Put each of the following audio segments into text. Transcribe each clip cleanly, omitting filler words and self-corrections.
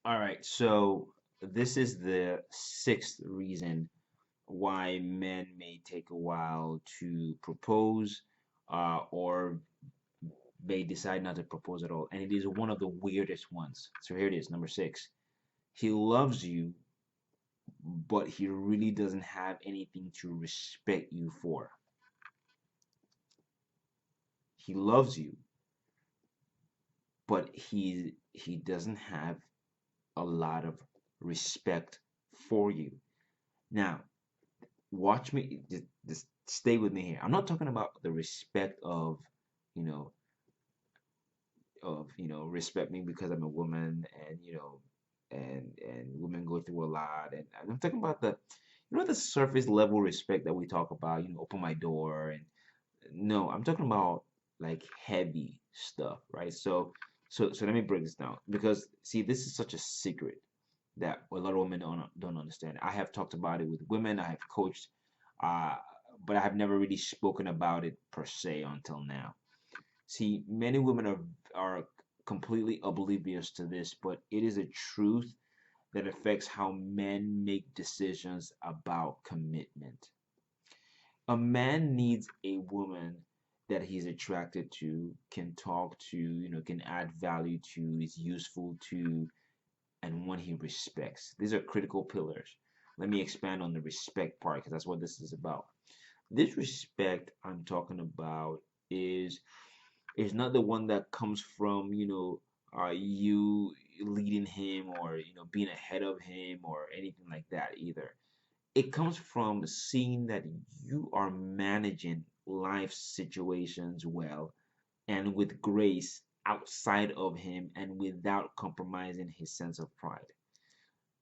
All right, so this is the sixth reason why men may take a while to propose, or may decide not to propose at all. And it is one of the weirdest ones. So here it is, number six. He loves you, but he really doesn't have anything to respect you for. He loves you, but he doesn't have a lot of respect for you. Now, watch me, just stay with me here. I'm not talking about the respect of, you know, respect me because I'm a woman, and and women go through a lot, and I'm talking about the surface level respect that we talk about, open my door. And no, I'm talking about like heavy stuff, right? So let me break this down, because see, this is such a secret that a lot of women don't understand. I have talked about it with women, I have coached, uh, but I have never really spoken about it per se until now. See, many women are completely oblivious to this, but it is a truth that affects how men make decisions about commitment. A man needs a woman that he's attracted to, can talk to, can add value to, is useful to, and one he respects. These are critical pillars. Let me expand on the respect part, because that's what this is about. This respect I'm talking about is is not the one that comes from, you leading him, or being ahead of him, or anything like that either. It comes from seeing that you are managing life situations well and with grace outside of him, and without compromising his sense of pride.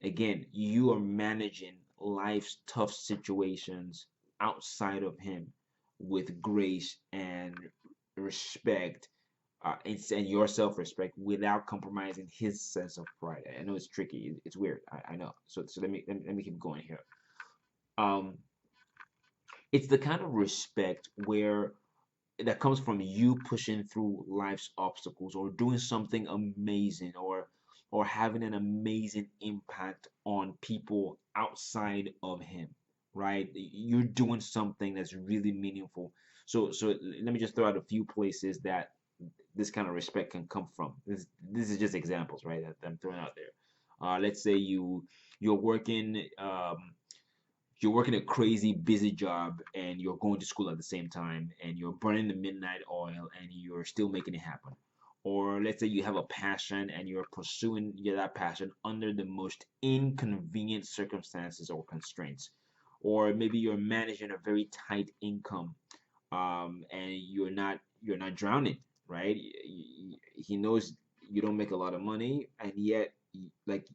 Again, you are managing life's tough situations outside of him with grace and respect, and your self-respect, without compromising his sense of pride. I know it's tricky. It's weird. I know. So let me keep going here. Um, it's the kind of respect where that comes from you pushing through life's obstacles, or doing something amazing, or having an amazing impact on people outside of him, right? You're doing something that's really meaningful. So let me just throw out a few places that this kind of respect can come from. This is just examples, right, that I'm throwing out there. Let's say you're working, you're working a crazy busy job, and you're going to school at the same time, and you're burning the midnight oil, and you're still making it happen. Or let's say you have a passion, and you're pursuing that passion under the most inconvenient circumstances or constraints. Or maybe you're managing a very tight income, and you're not drowning, right? He knows you don't make a lot of money, and yet, like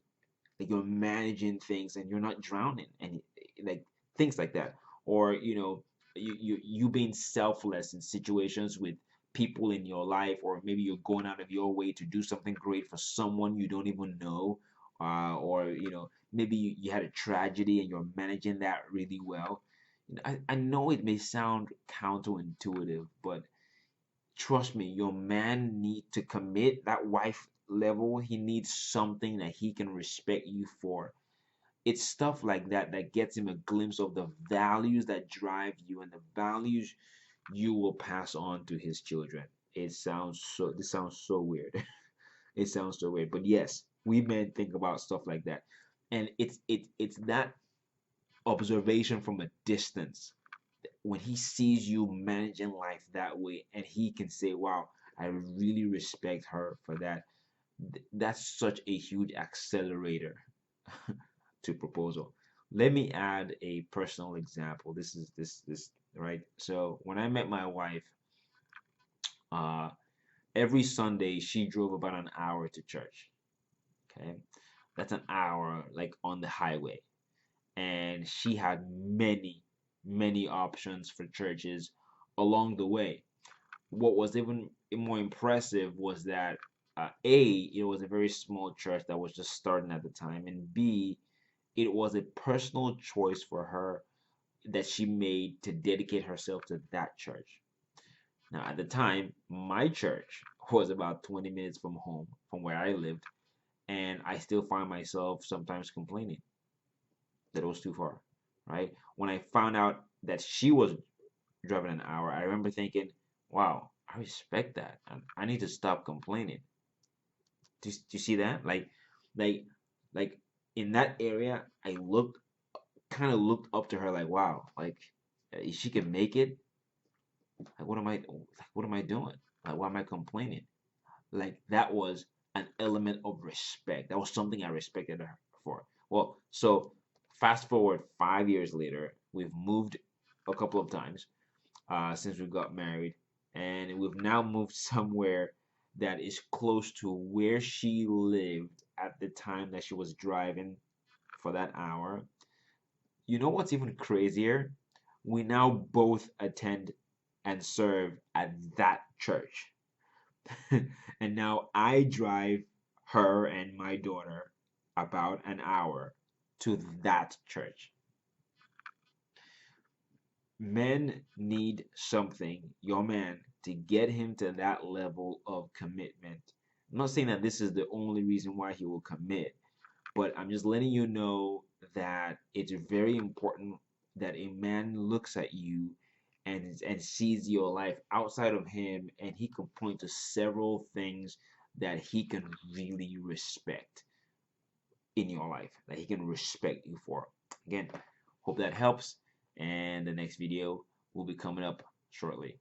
you're managing things, and you're not drowning, and like things like that. Or you being selfless in situations with people in your life, or maybe you're going out of your way to do something great for someone you don't even know. Or maybe you had a tragedy, and you're managing that really well. I know it may sound counterintuitive, but trust me, your man need to commit that wife level. He needs something that he can respect you for. It's stuff like that that gets him a glimpse of the values that drive you, and the values you will pass on to his children. This sounds so weird. It sounds so weird, but yes, we men think about stuff like that. And it's that observation from a distance, when he sees you managing life that way, and he can say, wow, I really respect her for that. That's such a huge accelerator to proposal. Let me add a personal example. This right. So when I met my wife, uh, every Sunday she drove about an hour to church. Okay, that's an hour like on the highway, and she had many options for churches along the way. What was even more impressive was that, A, it was a very small church that was just starting at the time, and B, it was a personal choice for her that she made to dedicate herself to that church. Now, at the time, my church was about 20 minutes from home, from where I lived, and I still find myself sometimes complaining that it was too far, right? When I found out that she was driving an hour, I remember thinking, wow, I respect that. I need to stop complaining. Do you see that? Like, like in that area, I kind of looked up to her like, wow, like if she can make it, like what am I doing? Like, why am I complaining? Like that was an element of respect. That was something I respected her for. Well, so fast forward 5 years later, we've moved a couple of times since we got married, and we've now moved somewhere that is close to where she lived at the time that she was driving for that hour. You know what's even crazier? We now both attend and serve at that church. And now I drive her and my daughter about an hour to that church. Men need something, your man, to get him to that level of commitment. I'm not saying that this is the only reason why he will commit, but I'm just letting you know that it's very important that a man looks at you and sees your life outside of him, and he can point to several things that he can really respect in your life, that he can respect you for. Again, hope that helps, and the next video will be coming up shortly.